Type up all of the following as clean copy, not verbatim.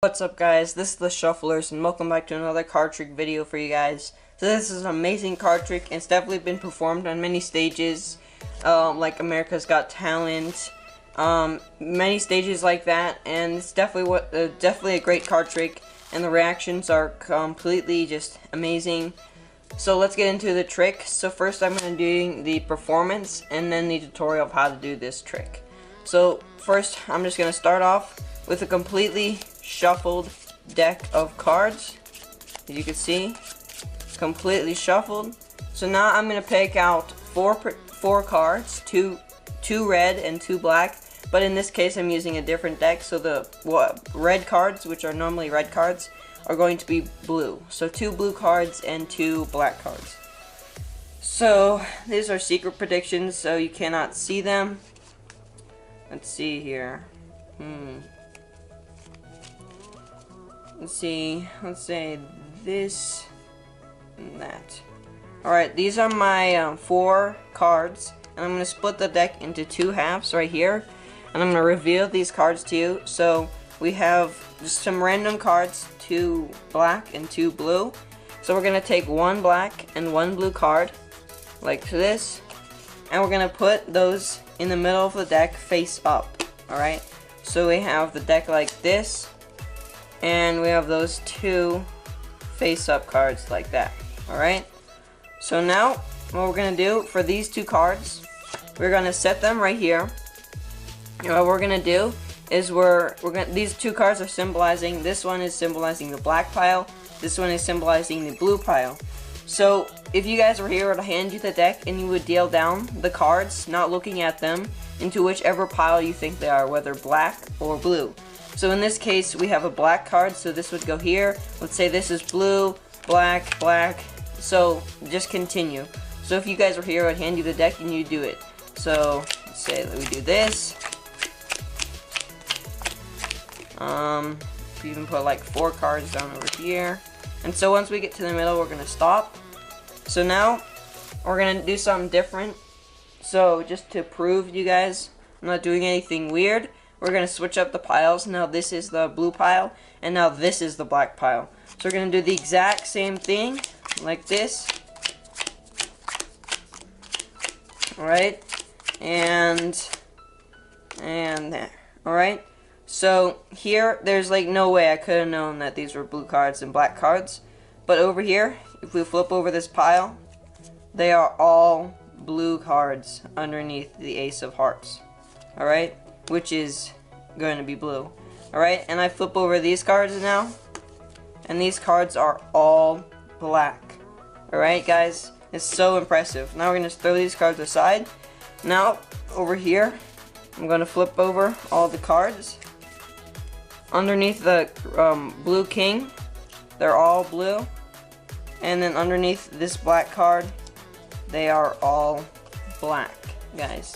What's up, guys? This is the Shufflers and welcome back to another card trick video for you guys. So this is an amazing card trick and it's definitely been performed on many stages, like America's Got Talent, many stages like that, and it's definitely a great card trick, and the reactions are completely just amazing. So let's get into the trick. So first I'm going to do the performance and then the tutorial of how to do this trick. So first I'm just going to start off with a completely shuffled deck of cards. As you can see, completely shuffled. So now I'm going to pick out four cards, two red and two black, but in this case I'm using a different deck, so the red cards, which are normally red cards, are going to be blue. So two blue cards and two black cards. So these are secret predictions, so you cannot see them. Let's see here. Let's see, let's say this and that. Alright, these are my 4 cards, and I'm going to split the deck into 2 halves right here, and I'm going to reveal these cards to you. So we have just some random cards, 2 black and 2 blue. So we're going to take 1 black and 1 blue card, like this, and we're going to put those in the middle of the deck face up. Alright, so we have the deck like this, and we have those 2 face-up cards like that. Alright? So now, what we're going to do for these 2 cards, we're going to set them right here. And what we're going to do is these 2 cards are symbolizing, this one is symbolizing the black pile, this one is symbolizing the blue pile. So, if you guys were here, I would hand you the deck and you would deal down the cards, not looking at them, into whichever pile you think they are, whether black or blue. So in this case, we have a black card, so this would go here. Let's say this is blue, black, black. So just continue. So if you guys were here, I'd hand you the deck and you do it. So let's say that we do this. You can put like 4 cards down over here. And so once we get to the middle, we're gonna stop. So now we're gonna do something different. So just to prove you guys, I'm not doing anything weird. We're going to switch up the piles. Now this is the blue pile, and now this is the black pile. So we're going to do the exact same thing, like this. Alright, and there. Alright, so here, there's like no way I could have known that these were blue cards and black cards. But over here, if we flip over this pile, they are all blue cards underneath the Ace of Hearts. Alright? Which is going to be blue. Alright, and I flip over these cards now, and these cards are all black. Alright, guys, it's so impressive. Now we're going to throw these cards aside. Now, over here, I'm going to flip over all the cards. Underneath the blue king, they're all blue. And then underneath this black card, they are all black, guys.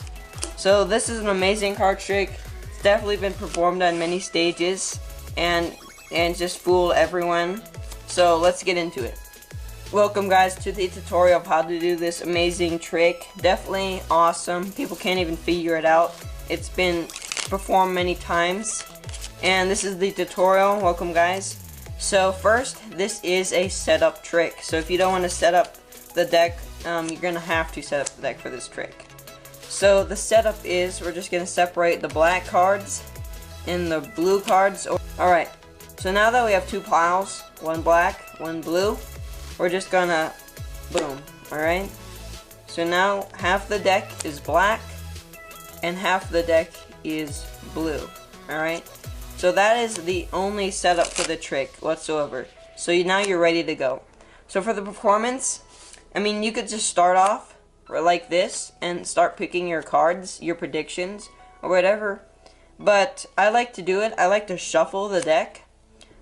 So this is an amazing card trick. It's definitely been performed on many stages and just fool everyone. So let's get into it. Welcome, guys, to the tutorial of how to do this amazing trick. Definitely awesome. People can't even figure it out. It's been performed many times. And this is the tutorial. Welcome, guys. So first, this is a setup trick. So if you don't want to set up the deck, you're going to have to set up the deck for this trick. So the setup is, we're just going to separate the black cards and the blue cards. Alright, so now that we have 2 piles, 1 black, 1 blue, we're just going to, boom, alright? So now half the deck is black and half the deck is blue, alright? So that is the only setup for the trick whatsoever. So now you're ready to go. So for the performance, I mean, you could just start off like this and start picking your cards, your predictions, or whatever. But I like to do it. I like to shuffle the deck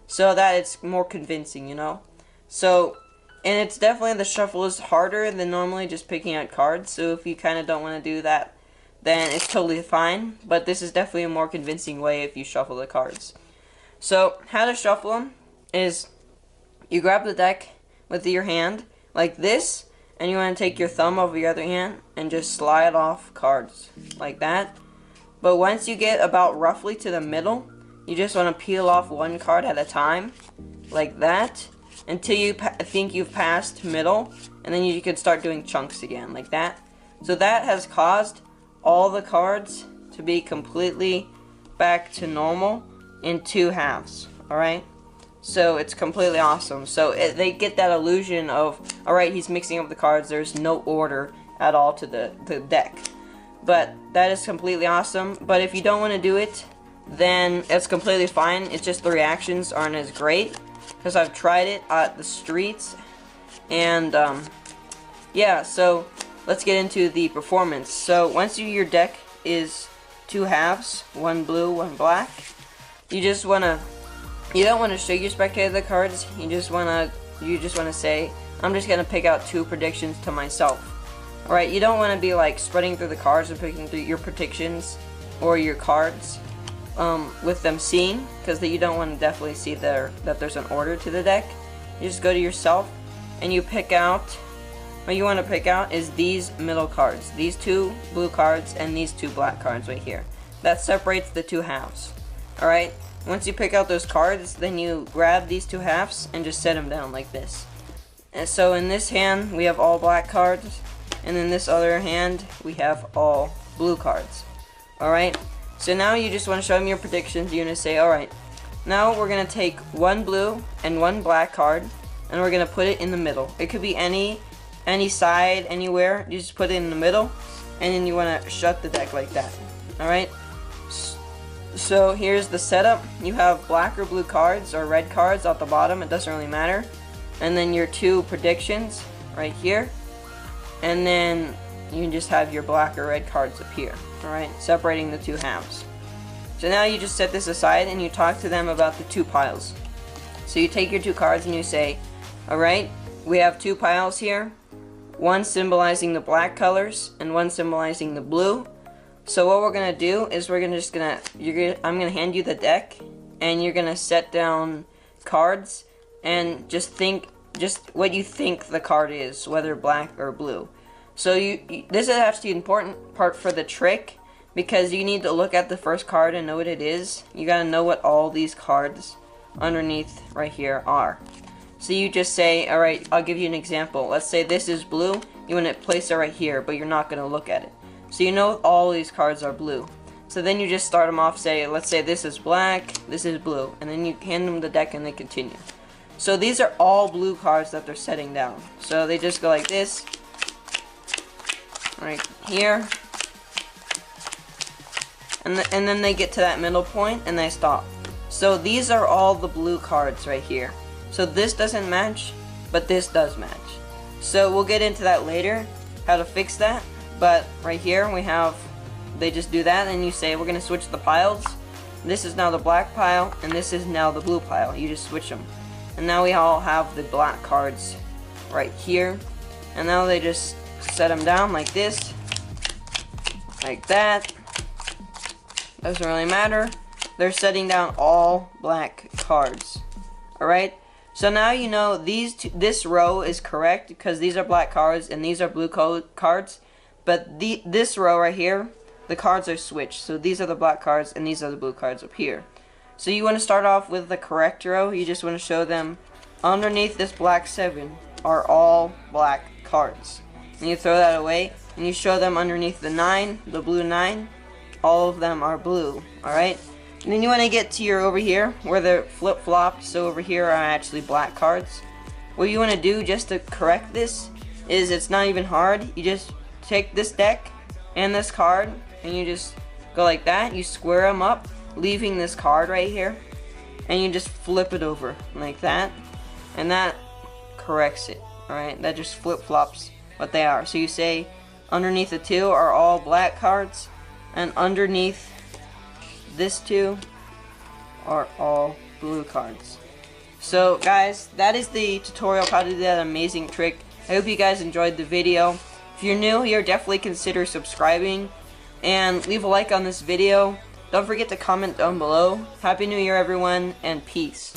so that it's more convincing, you know. So, and it's definitely, the shuffle is harder than normally just picking out cards. So if you kind of don't want to do that, then it's totally fine. But this is definitely a more convincing way if you shuffle the cards. So how to shuffle them is you grab the deck with your hand like this, and you want to take your thumb over your other hand and just slide off cards like that. But once you get about roughly to the middle, you just want to peel off one card at a time, like that, until you think you've passed middle, and then you can start doing chunks again, like that. So that has caused all the cards to be completely back to normal in 2 halves, alright? So it's completely awesome. So they get that illusion of, alright, he's mixing up the cards, there's no order at all to the deck. But that is completely awesome. But if you don't want to do it, then it's completely fine. It's just the reactions aren't as great, because I've tried it at the streets. And yeah, so let's get into the performance. So once your deck is 2 halves, 1 blue, 1 black, you don't want to show your spectator the cards. You just want to say, I'm just gonna pick out 2 predictions to myself. Alright, you don't want to be like spreading through the cards and picking through your predictions or your cards with them seen, because you don't want to definitely see that there's an order to the deck. You just go to yourself and you pick out, what you want to pick out is these middle cards, these 2 blue cards and these 2 black cards right here. That separates the 2 halves. Alright, once you pick out those cards, then you grab these 2 halves and just set them down like this. And so in this hand we have all black cards, and in this other hand we have all blue cards. Alright, so now you just want to show them your predictions. You're going to say, alright, now we're going to take 1 blue and 1 black card, and we're going to put it in the middle. It could be any side, anywhere. You just put it in the middle, and then you want to shut the deck like that. Alright, so here's the setup. You have black or blue cards or red cards at the bottom, it doesn't really matter. And then your 2 predictions right here. And then you can just have your black or red cards up here. Alright, separating the 2 halves. So now you just set this aside and you talk to them about the 2 piles. So you take your 2 cards and you say, alright, we have 2 piles here. One symbolizing the black colors and one symbolizing the blue. So what we're gonna do is I'm gonna hand you the deck, and you're gonna set down cards and just what you think the card is, whether black or blue. So this is actually an important part for the trick, because you need to look at the first card and know what it is. You gotta know what all these cards underneath right here are. So you just say, alright, I'll give you an example. Let's say this is blue. You want to place it right here, but you're not going to look at it. So you know all these cards are blue. So then you just start them off, say, let's say this is black, this is blue. And then you hand them the deck and they continue. So these are all blue cards that they're setting down. So they just go like this. Right here. And then they get to that middle point and they stop. So these are all the blue cards right here. So this doesn't match, but this does match. So we'll get into that later, how to fix that. But right here we have, they just do that, and you say we're gonna switch the piles. This is now the black pile, and this is now the blue pile. You just switch them. And now we all have the black cards right here. And now they just set them down like this, like that. Doesn't really matter. They're setting down all black cards. Alright? So now you know this row is correct, because these are black cards and these are blue cards. But this row right here, the cards are switched. So these are the black cards and these are the blue cards up here. So you want to start off with the correct row. You just want to show them underneath this black 7 are all black cards. And you throw that away and you show them underneath the 9, the blue 9, all of them are blue. Alright? And then you want to get to your over here where they're flip-flopped, so over here are actually black cards. What you want to do just to correct this is, it's not even hard. You just take this deck and this card and you just go like that. You square them up, leaving this card right here, and you just flip it over like that, and that corrects it. Alright, that just flip-flops what they are. So you say underneath the 2 are all black cards, and underneath this 2 are all blue cards. So guys, that is the tutorial how to do that amazing trick. I hope you guys enjoyed the video. If you're new here, definitely consider subscribing and leave a like on this video. Don't forget to comment down below. Happy New Year everyone, and peace.